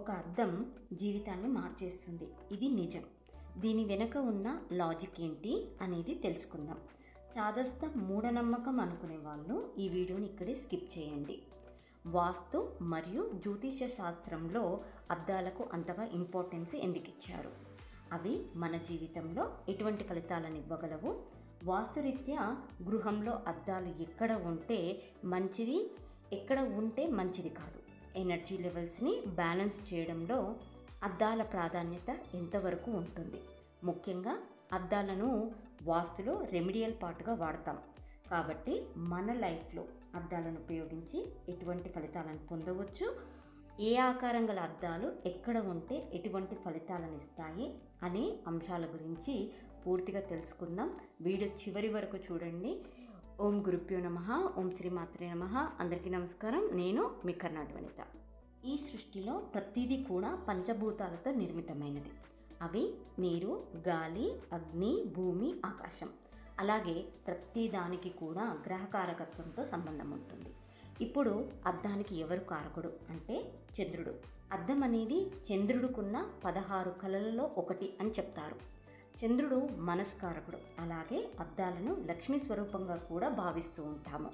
ఒక అద్దం జీవితాన్ని మార్చేస్తుంది. ఇది నిజం. దీని వెనుక ఉన్న లాజిక్ ఏంటి అనేది తెలుసుకుందాం. చాదస్త మూఢనమ్మకం అనుకునే వాళ్ళు ఈ వీడియోని ఇక్కడే స్కిప్ చేయండి. వాస్తు మరియు జ్యోతిష్య శాస్త్రంలో అద్దాలకు అంతగా ఇంపార్టెన్స్ ఎందుకు ఇచ్చారు? అవి మన జీవితంలో ఎటువంటి ఫలితాలను ఇవ్వగలవు? వాస్తురీత్యా గృహంలో అద్దాలు ఎక్కడ ఉంటే మంచిది, ఎక్కడ ఉంటే మంచిది కాదు, ఎనర్జీ లెవెల్స్ని బ్యాలెన్స్ చేయడంలో అద్దాల ప్రాధాన్యత ఎంతవరకు ఉంటుంది? ముఖ్యంగా అద్దాలను వాస్తులో రెమెడియల్ పార్ట్గా వాడతాం కాబట్టి మన లైఫ్లో అద్దాలను ఉపయోగించి ఎటువంటి ఫలితాలను పొందవచ్చు, ఏ ఆకారం గల అద్దాలు ఎక్కడ ఉంటే ఎటువంటి ఫలితాలను ఇస్తాయి అనే అంశాల గురించి పూర్తిగా తెలుసుకుందాం. వీడియో చివరి వరకు చూడండి. ఓం గురుభ్యో నమః, ఓం శ్రీమాత్రే నమః. అందరికీ నమస్కారం. నేను మీ కర్ణాటక వనిత. ఈ సృష్టిలో ప్రతిదీ కూడా పంచభూతాలతో నిర్మితమైనది. అవి నీరు, గాలి, అగ్ని, భూమి, ఆకాశం. అలాగే ప్రతి దానికి కూడా గ్రహకారకత్వంతో సంబంధం ఉంటుంది. ఇప్పుడు అద్దానికి ఎవరు కారకుడు అంటే చంద్రుడు. అద్దం అనేది చంద్రుడికున్న 16 కళలలో ఒకటి అని చెప్తారు. చంద్రుడు మనస్కారకుడు. అలాగే అద్దాలను లక్ష్మీ స్వరూపంగా కూడా భావిస్తూ ఉంటాము.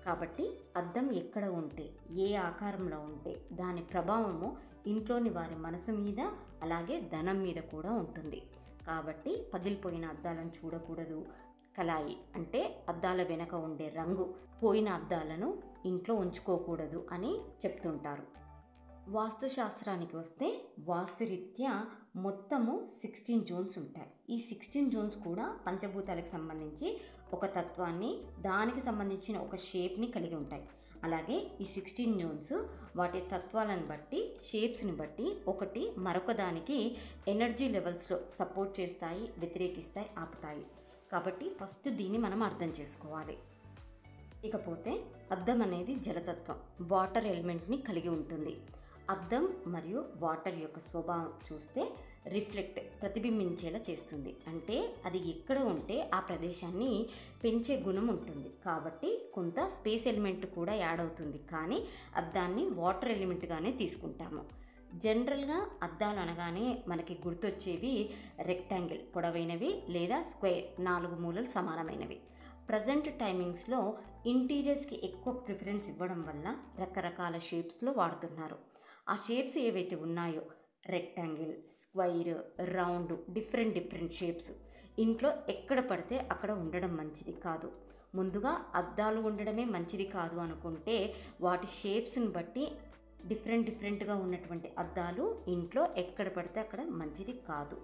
కాబట్టి అద్దం ఎక్కడ ఉంటే, ఏ ఆకారంలో ఉంటే దాని ప్రభావము ఇంట్లోని వారి మనసు మీద, అలాగే ధనం మీద కూడా ఉంటుంది. కాబట్టి పగిలిపోయిన అద్దాలను చూడకూడదు. కలాయి అంటే అద్దాల వెనక ఉండే రంగు పోయిన అద్దాలను ఇంట్లో ఉంచుకోకూడదు అని చెప్తుంటారు. వాస్తుశాస్త్రానికి వస్తే వాస్తురీత్యా మొత్తము 16 జోన్స్ ఉంటాయి. ఈ 16 జోన్స్ కూడా పంచభూతాలకు సంబంధించి ఒక తత్వాన్ని, దానికి సంబంధించిన ఒక షేప్ని కలిగి ఉంటాయి. అలాగే ఈ 16 జోన్స్ వాటి తత్వాలను బట్టి, షేప్స్ని బట్టి ఒకటి మరొక దానికి ఎనర్జీ లెవెల్స్లో సపోర్ట్ చేస్తాయి, వ్యతిరేకిస్తాయి, ఆపుతాయి. కాబట్టి ఫస్ట్ దీన్ని మనం అర్థం చేసుకోవాలి. ఇకపోతే అద్దం అనేది జలతత్వం, వాటర్ ఎలిమెంట్ని కలిగి ఉంటుంది. అద్దం మరియు వాటర్ యొక్క స్వభావం చూస్తే రిఫ్లెక్ట్, ప్రతిబింబించేలా చేస్తుంది. అంటే అది ఎక్కడ ఉంటే ఆ ప్రదేశాన్ని పెంచే గుణం ఉంటుంది. కాబట్టి కొంత స్పేస్ ఎలిమెంట్ కూడా యాడ్ అవుతుంది. కానీ అద్దాన్ని వాటర్ ఎలిమెంట్గానే తీసుకుంటాము. జనరల్గా అద్దాలు అనగానే మనకి గుర్తొచ్చేవి రెక్టాంగిల్, పొడవైనవి, లేదా స్క్వేర్, 4 మూలలు సమానమైనవి. ప్రజెంట్ టైమింగ్స్లో ఇంటీరియర్స్కి ఎక్కువ ప్రిఫరెన్స్ ఇవ్వడం వల్ల రకరకాల షేప్స్లో వాడుతున్నారు. ఆ షేప్స్ ఏవైతే ఉన్నాయో rectangle, square, round, different shapes ఇంట్లో ఎక్కడ పడితే అక్కడ ఉండడం మంచిది కాదు. ముందుగా అద్దాలు ఉండడమే మంచిది కాదు అనుకుంటే వాటి షేప్స్ని బట్టి డిఫరెంట్గా ఉన్నటువంటి అద్దాలు ఇంట్లో ఎక్కడ పడితే అక్కడ మంచిది కాదు.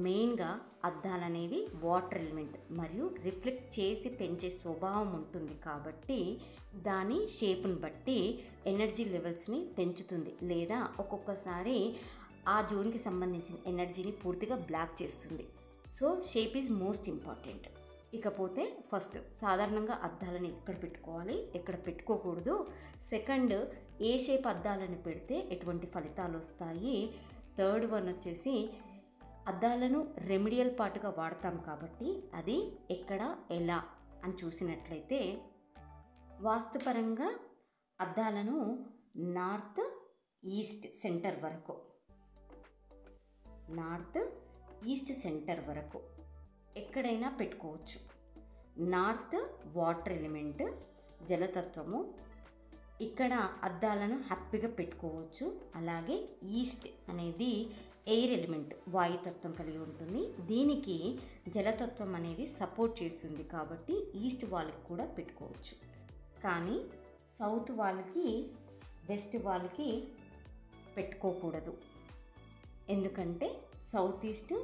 మెయిన్గా అద్దాలు అనేవి వాటర్ ఎలిమెంట్ మరియు రిఫ్లెక్ట్ చేసి పెంచే స్వభావం ఉంటుంది. కాబట్టి దాని షేప్ని బట్టి ఎనర్జీ లెవెల్స్ని పెంచుతుంది, లేదా ఒక్కొక్కసారి ఆ జోన్కి సంబంధించిన ఎనర్జీని పూర్తిగా బ్లాక్ చేస్తుంది. So shape is most important. ఇకపోతే ఫస్ట్ సాధారణంగా అద్దాలని ఎక్కడ పెట్టుకోవాలి, ఎక్కడ పెట్టుకోకూడదు. సెకండ్, ఏ షేప్ అద్దాలను పెడితే ఎటువంటి ఫలితాలు వస్తాయి. థర్డ్ వన్ వచ్చేసి అద్దాలను రెమెడియల్ పార్ట్గా వాడతాం కాబట్టి అది ఎక్కడ, ఎలా అని చూసినట్లయితే వాస్తుపరంగా అద్దాలను నార్త్ ఈస్ట్ సెంటర్ వరకు ఎక్కడైనా పెట్టుకోవచ్చు. నార్త్ వాటర్ ఎలిమెంట్, జలతత్వము, ఇక్కడ అద్దాలను హ్యాపీగా పెట్టుకోవచ్చు. అలాగే ఈస్ట్ అనేది ఎయిర్ ఎలిమెంట్, వాయుతత్వం కలిగి ఉంటుంది. దీనికి జలతత్వం అనేది సపోర్ట్ చేస్తుంది కాబట్టి ఈస్ట్ వాళ్ళకి కూడా పెట్టుకోవచ్చు. కానీ సౌత్ వాళ్ళకి, వెస్ట్ వాళ్ళకి పెట్టుకోకూడదు. ఎందుకంటే సౌత్ ఈస్ట్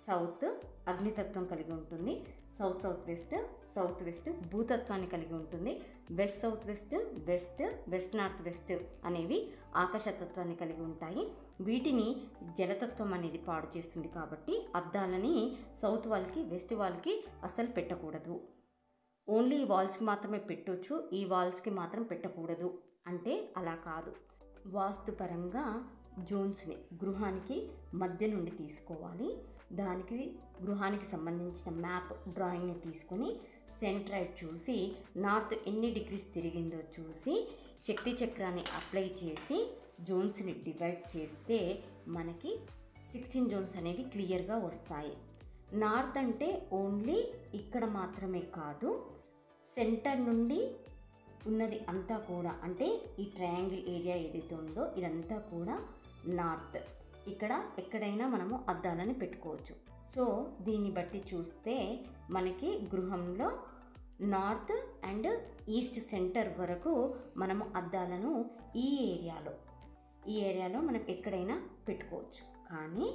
సౌత్ అగ్నితత్వం కలిగి ఉంటుంది. సౌత్ వెస్ట్ భూతత్వాన్ని కలిగి ఉంటుంది. వెస్ట్ నార్త్ వెస్ట్ అనేవి ఆకాశతత్వాన్ని కలిగి ఉంటాయి. వీటిని జలతత్వం అనేది పాడు చేస్తుంది. కాబట్టి అద్దాలని సౌత్ వాళ్ళకి, వెస్ట్ వాళ్ళకి అస్సలు పెట్టకూడదు. ఓన్లీ ఈ వాల్స్కి మాత్రమే పెట్టవచ్చు, ఈ వాల్స్కి మాత్రం పెట్టకూడదు అంటే అలా కాదు. వాస్తుపరంగా జోన్స్ని గృహానికి మధ్య నుండి తీసుకోవాలి. దానికి గృహానికి సంబంధించిన మ్యాప్ డ్రాయింగ్ని తీసుకొని సెంట్రైడ్ చూసి నార్త్ ఎన్ని డిగ్రీస్ తిరిగిందో చూసి శక్తి చక్రాన్ని అప్లై చేసి జోన్స్ని డివైడ్ చేస్తే మనకి 16 జోన్స్ అనేవి క్లియర్గా వస్తాయి. నార్త్ అంటే ఓన్లీ ఇక్కడ మాత్రమే కాదు, సెంటర్ నుండి ఉన్నది అంతా కూడా, అంటే ఈ ట్రయాంగిల్ ఏరియా ఏదైతే ఉందో ఇదంతా కూడా నార్త్. ఇక్కడ ఎక్కడైనా మనము అద్దాలని పెట్టుకోవచ్చు. సో దీన్ని బట్టి చూస్తే మనకి గృహంలో నార్త్ అండ్ ఈస్ట్ సెంటర్ వరకు మనము అద్దాలను ఈ ఏరియాలో మనం ఎక్కడైనా పెట్టుకోవచ్చు. కానీ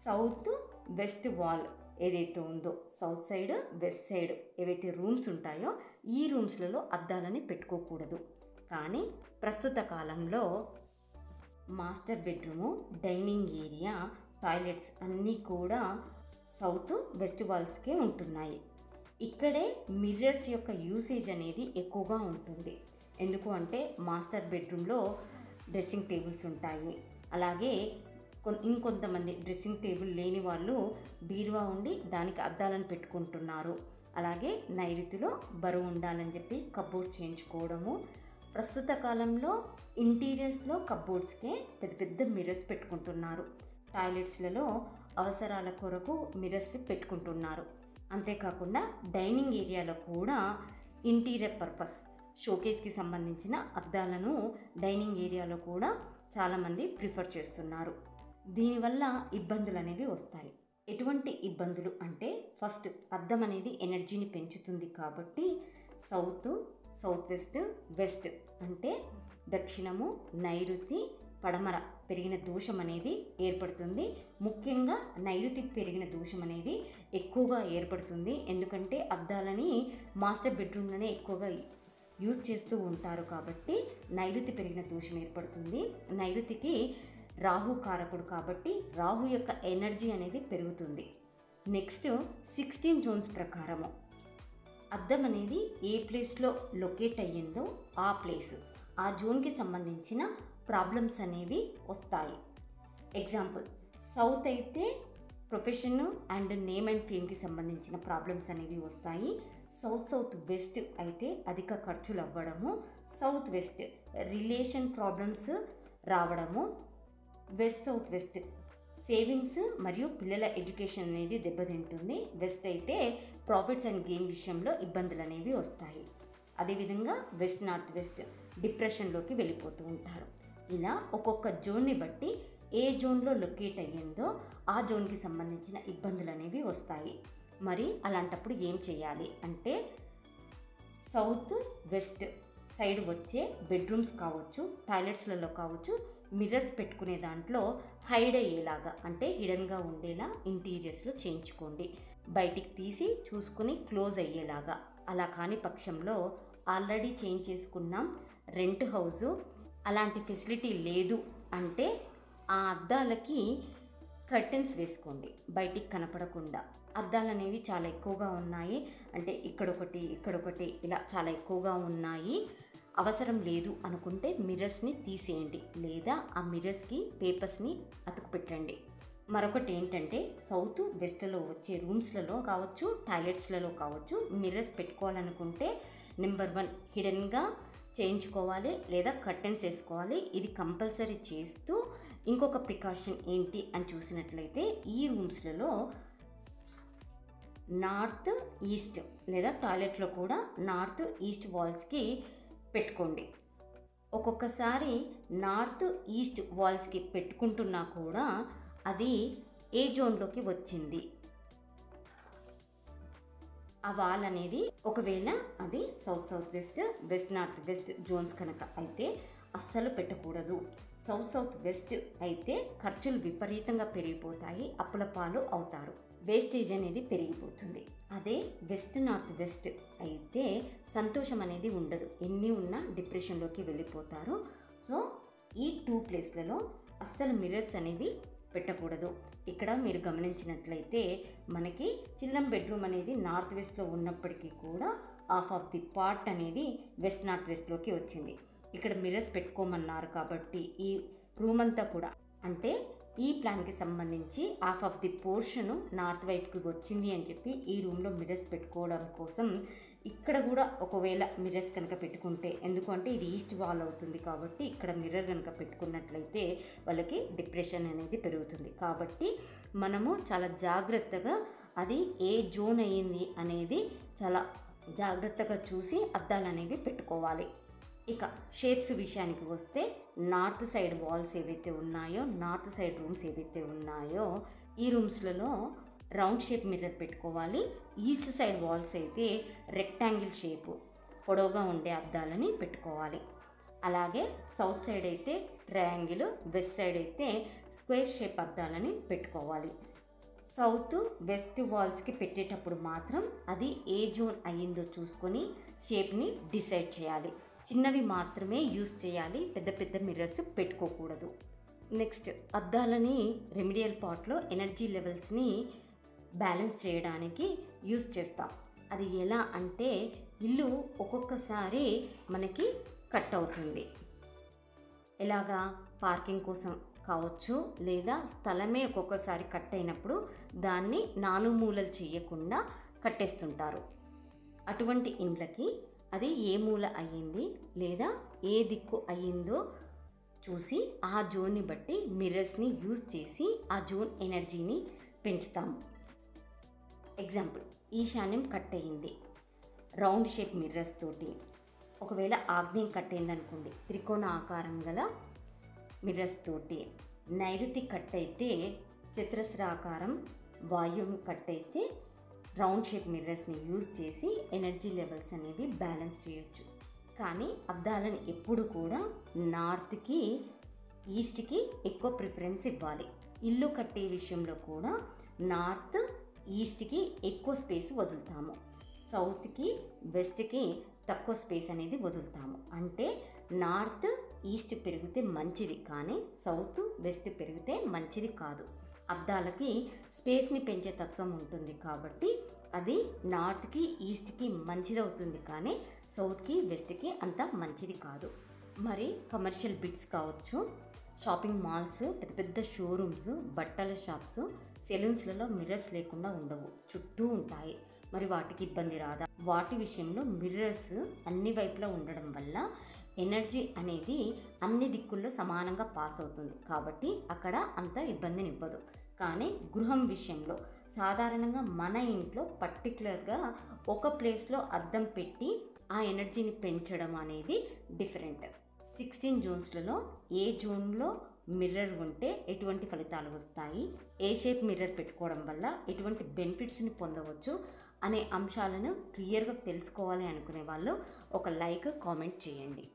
సౌత్ వెస్ట్ వాల్ ఏదైతే ఉందో, సౌత్ సైడ్ వెస్ట్ సైడ్ ఏవైతే రూమ్స్ ఉంటాయో ఈ రూమ్స్లలో అద్దాలని పెట్టుకోకూడదు. కానీ ప్రస్తుత కాలంలో master bedroom, dining area, toilets అన్నీ కూడా సౌత్ వెస్ట్ వాల్స్కే ఉంటున్నాయి. ఇక్కడే మిర్రర్స్ యొక్క యూసేజ్ అనేది ఎక్కువగా ఉంటుంది. ఎందుకు అంటే మాస్టర్ బెడ్రూమ్లో డ్రెస్సింగ్ టేబుల్స్ ఉంటాయి. అలాగే ఇంకొంతమంది డ్రెస్సింగ్ టేబుల్ లేని వాళ్ళు బీరువా ఉండి దానికి అద్దాలను పెట్టుకుంటున్నారు. అలాగే నైరుతిలో బరువు ఉండాలని చెప్పి కబోర్డ్ చేయించుకోవడము. ప్రస్తుత కాలంలో ఇంటీరియర్స్లో కబోర్డ్స్కే పెద్ద పెద్ద మిర్రర్స్ పెట్టుకుంటున్నారు. టాయిలెట్స్లలో అవసరాల కొరకు మిర్రర్స్ పెట్టుకుంటున్నారు. అంతేకాకుండా డైనింగ్ ఏరియాలో కూడా ఇంటీరియర్ పర్పస్ షోకేస్కి సంబంధించిన అద్దాలను డైనింగ్ ఏరియాలో కూడా చాలామంది ప్రిఫర్ చేస్తున్నారు. దీనివల్ల ఇబ్బందులు అనేవి వస్తాయి. ఎటువంటి ఇబ్బందులు అంటే, ఫస్ట్ అద్దం అనేది ఎనర్జీని పెంచుతుంది కాబట్టి సౌత్, సౌత్ వెస్ట్, వెస్ట్ అంటే దక్షిణము, నైరుతి, పడమర పెరిగిన దోషం అనేది ఏర్పడుతుంది. ముఖ్యంగా నైరుతి పెరిగిన దోషం అనేది ఎక్కువగా ఏర్పడుతుంది. ఎందుకంటే అద్దాలని మాస్టర్ బెడ్రూమ్లోనే ఎక్కువగా యూజ్ చేస్తూ ఉంటారు కాబట్టి నైరుతి పెరిగిన దోషం ఏర్పడుతుంది. నైరుతికి రాహు కారకుడు కాబట్టి రాహు యొక్క ఎనర్జీ అనేది పెరుగుతుంది. నెక్స్ట్ 16 జోన్స్ ప్రకారము అద్దం అనేది ఏ ప్లేస్లో లొకేట్ అయ్యిందో ఆ ప్లేస్, ఆ జోన్కి సంబంధించిన ప్రాబ్లమ్స్ అనేవి వస్తాయి. ఎగ్జాంపుల్, సౌత్ అయితే ప్రొఫెషన్ అండ్ నేమ్ అండ్ ఫేమ్కి సంబంధించిన ప్రాబ్లమ్స్ అనేవి వస్తాయి. సౌత్ వెస్ట్ అయితే అధిక ఖర్చులు అవ్వడము, సౌత్ వెస్ట్ రిలేషన్ ప్రాబ్లమ్స్ రావడము, సౌత్ వెస్ట్ సేవింగ్స్ మరియు పిల్లల ఎడ్యుకేషన్ అనేది దెబ్బతింటుంది. వెస్ట్ అయితే ప్రాఫిట్స్ అండ్ గెయిన్ విషయంలో ఇబ్బందులు అనేవి వస్తాయి. అదేవిధంగా వెస్ట్ నార్త్ వెస్ట్ డిప్రెషన్లోకి వెళ్ళిపోతూ ఉంటారు. ఇలా ఒక్కొక్క జోన్ని బట్టి ఏ జోన్లో లొకేట్ అయ్యిందో ఆ జోన్కి సంబంధించిన ఇబ్బందులు అనేవి వస్తాయి. మరి అలాంటప్పుడు ఏం చేయాలి అంటే, సౌత్ వెస్ట్ సైడ్ వచ్చే బెడ్రూమ్స్ కావచ్చు, టాయిలెట్స్లలో కావచ్చు, మిర్రర్స్ పెట్టుకునే దాంట్లో హైడ్ అయ్యేలాగా అంటే హిడెన్గా ఉండేలా ఇంటీరియర్స్లో చేయించుకోండి. బయటికి తీసి చూసుకుని క్లోజ్ అయ్యేలాగా. అలా కాని పక్షంలో ఆల్రెడీ చేంజ్ చేసుకున్నాం, రెంట్ హౌజు, అలాంటి ఫెసిలిటీ లేదు అంటే ఆ అద్దాలకి కర్టెన్స్ వేసుకోండి బయటికి కనపడకుండా. అద్దాలు అనేవి చాలా ఎక్కువగా ఉన్నాయి అంటే ఇక్కడొకటి ఇలా చాలా ఎక్కువగా ఉన్నాయి, అవసరం లేదు అనుకుంటే మిర్రర్స్ని తీసేయండి, లేదా ఆ మిర్రర్స్కి పేపర్స్ని అతుకు పెట్టండి. మరొకటి ఏంటంటే, సౌత్ వెస్ట్లో వచ్చే రూమ్స్లలో కావచ్చు, టాయిలెట్స్లలో కావచ్చు, మిర్రర్స్ పెట్టుకోవాలనుకుంటే నెంబర్ 1 హిడెన్గా చేయించుకోవాలి లేదా కర్టెన్స్ వేసుకోవాలి. ఇది కంపల్సరీ చేస్తూ ఇంకొక ప్రికాషన్ ఏంటి అని చూసినట్లయితే, ఈ రూమ్స్లలో నార్త్ ఈస్ట్ లేదా టాయిలెట్లో కూడా నార్త్ ఈస్ట్ వాల్స్కి పెట్టుకోండి. ఒక్కొక్కసారి నార్త్ ఈస్ట్ వాల్స్కి పెట్టుకుంటున్నా కూడా అది ఏ జోన్లోకి వచ్చింది, ఆ వాల్ అనేది ఒకవేళ అది south west, west north west zones కనుక అయితే అస్సలు పెట్టకూడదు. సౌత్ వెస్ట్ అయితే ఖర్చులు విపరీతంగా పెరిగిపోతాయి, అప్పుల పాలు అవుతారు, వేస్టేజ్ అనేది పెరిగిపోతుంది. అదే వెస్ట్ నార్త్ వెస్ట్ అయితే సంతోషం అనేది ఉండదు, ఎన్ని ఉన్నా డిప్రెషన్లోకి వెళ్ళిపోతారు. సో ఈ 2 ప్లేస్లలో అస్సలు మిర్రర్స్ అనేవి పెట్టకూడదు. ఇక్కడ మీరు గమనించినట్లయితే మనకి చిల్లం బెడ్రూమ్ అనేది నార్త్ వెస్ట్లో ఉన్నప్పటికీ కూడా హాఫ్ ఆఫ్ ది పార్ట్ అనేది వెస్ట్ నార్త్ వెస్ట్లోకి వచ్చింది. ఇక్కడ మిర్రర్స్ పెట్టుకోమన్నారు కాబట్టి ఈ రూమ్ అంతా కూడా, అంటే ఈ ప్లాన్కి సంబంధించి half of the portion north వైపుకి వచ్చింది అని చెప్పి ఈ రూమ్లో మిర్రర్స్ పెట్టుకోవడం కోసం ఇక్కడ కూడా ఒకవేళ మిర్రర్స్ కనుక పెట్టుకుంటే, ఎందుకంటే ఇది ఈస్ట్ వాల్ అవుతుంది కాబట్టి ఇక్కడ మిర్రర్ కనుక పెట్టుకున్నట్లయితే వాళ్ళకి డిప్రెషన్ అనేది పెరుగుతుంది. కాబట్టి మనము చాలా జాగ్రత్తగా అది ఏ జోన్ అయ్యింది అనేది చాలా జాగ్రత్తగా చూసి అద్దాలు అనేవి పెట్టుకోవాలి. ఇక షేప్స్ విషయానికి వస్తే, నార్త్ సైడ్ వాల్స్ ఏవైతే ఉన్నాయో, నార్త్ సైడ్ రూమ్స్ ఏవైతే ఉన్నాయో ఈ రూమ్స్లలో రౌండ్ షేప్ మిర్రర్ పెట్టుకోవాలి. ఈస్ట్ సైడ్ వాల్స్ అయితే రెక్టాంగిల్ షేపు పొడవుగా ఉండే అద్దాలని పెట్టుకోవాలి. అలాగే సౌత్ సైడ్ అయితే ట్రయాంగిల్, వెస్ట్ సైడ్ అయితే స్క్వేర్ షేప్ అద్దాలని పెట్టుకోవాలి. సౌత్ వెస్ట్ వాల్స్కి పెట్టేటప్పుడు మాత్రం అది ఏ జోన్ అయ్యిందో చూసుకొని షేప్ని డిసైడ్ చేయాలి. చిన్నవి మాత్రమే యూస్ చేయాలి, పెద్ద పెద్ద మిర్రర్స్ పెట్టుకోకూడదు. నెక్స్ట్, అద్దాలని రెమిడియల్ పార్ట్లో ఎనర్జీ లెవెల్స్ని బ్యాలెన్స్ చేయడానికి యూస్ చేస్తాం. అది ఎలా అంటే, ఇల్లు ఒక్కొక్కసారి మనకి కట్ అవుతుంది. ఎలాగా? పార్కింగ్ కోసం కావచ్చు, లేదా స్థలమే ఒక్కొక్కసారి కట్ అయినప్పుడు దాన్ని 4 మూలలు చేయకుండా కట్టేస్తుంటారు. అటువంటి ఇండ్లకి అది ఏ మూల అయ్యింది లేదా ఏ దిక్కు అయ్యిందో చూసి ఆ జోన్ని బట్టి మిర్రర్స్ని యూజ్ చేసి ఆ జోన్ ఎనర్జీని పెంచుతాము. ఎగ్జాంపుల్, ఈశాన్యం కట్ అయ్యింది రౌండ్ షేప్ మిర్రర్స్ తోటి. ఒకవేళ ఆగ్నేయం కట్ అయింది అనుకోండి, త్రికోణ ఆకారం గల మిర్రర్స్ తోటి. నైరుతి కట్ అయితే చతురస్రాకారం, వాయువ్యం కట్ అయితే రౌండ్ షేప్ మిర్రర్స్ని యూజ్ చేసి ఎనర్జీ లెవెల్స్ అనేవి బ్యాలెన్స్ చేయొచ్చు. కానీ అద్దాలను ఎప్పుడు కూడా నార్త్కి, ఈస్ట్కి ఎక్కువ ప్రిఫరెన్స్ ఇవ్వాలి. ఇల్లు కట్టే విషయంలో కూడా నార్త్, ఈస్ట్కి ఎక్కువ స్పేస్ వదులుతాము, సౌత్కి, వెస్ట్కి తక్కువ స్పేస్ అనేది వదులుతాము. అంటే నార్త్, ఈస్ట్ పెరిగితే మంచిది, కానీ సౌత్, వెస్ట్ పెరిగితే మంచిది కాదు. అద్దాలకి స్పేస్ని పెంచే తత్వం ఉంటుంది కాబట్టి అది నార్త్కి, ఈస్ట్కి మంచిది అవుతుంది, కానీ సౌత్కి, వెస్ట్కి అంత మంచిది కాదు. మరి కమర్షియల్ బిట్స్ కావచ్చు, షాపింగ్ మాల్స్, పెద్ద పెద్ద షోరూమ్స్, బట్టల షాప్స్, సెలూన్స్లలో మిర్రర్స్ లేకుండా ఉండవు, చుట్టూ ఉంటాయి. మరి వాటికి ఇబ్బంది రాదా? వాటి విషయంలో మిర్రర్స్ అన్ని వైపులా ఉండడం వల్ల ఎనర్జీ అనేది అన్ని దిక్కుల్లో సమానంగా పాస్ అవుతుంది, కాబట్టి అక్కడ అంత ఇబ్బందినివ్వదు. కానీ గృహం విషయంలో సాధారణంగా మన ఇంట్లో పర్టికులర్గా ఒక ప్లేస్లో అద్దం పెట్టి ఆ ఎనర్జీని పెంచడం అనేది డిఫరెంట్. 16 జోన్స్లలో ఏ జోన్లో మిర్రర్ ఉంటే ఎటువంటి ఫలితాలు వస్తాయి, ఏ షేప్ మిర్రర్ పెట్టుకోవడం వల్ల ఎటువంటి బెనిఫిట్స్ని పొందవచ్చు అనే అంశాలను క్లియర్గా తెలుసుకోవాలి అనుకునే వాళ్ళు ఒక లైక్, కామెంట్ చేయండి.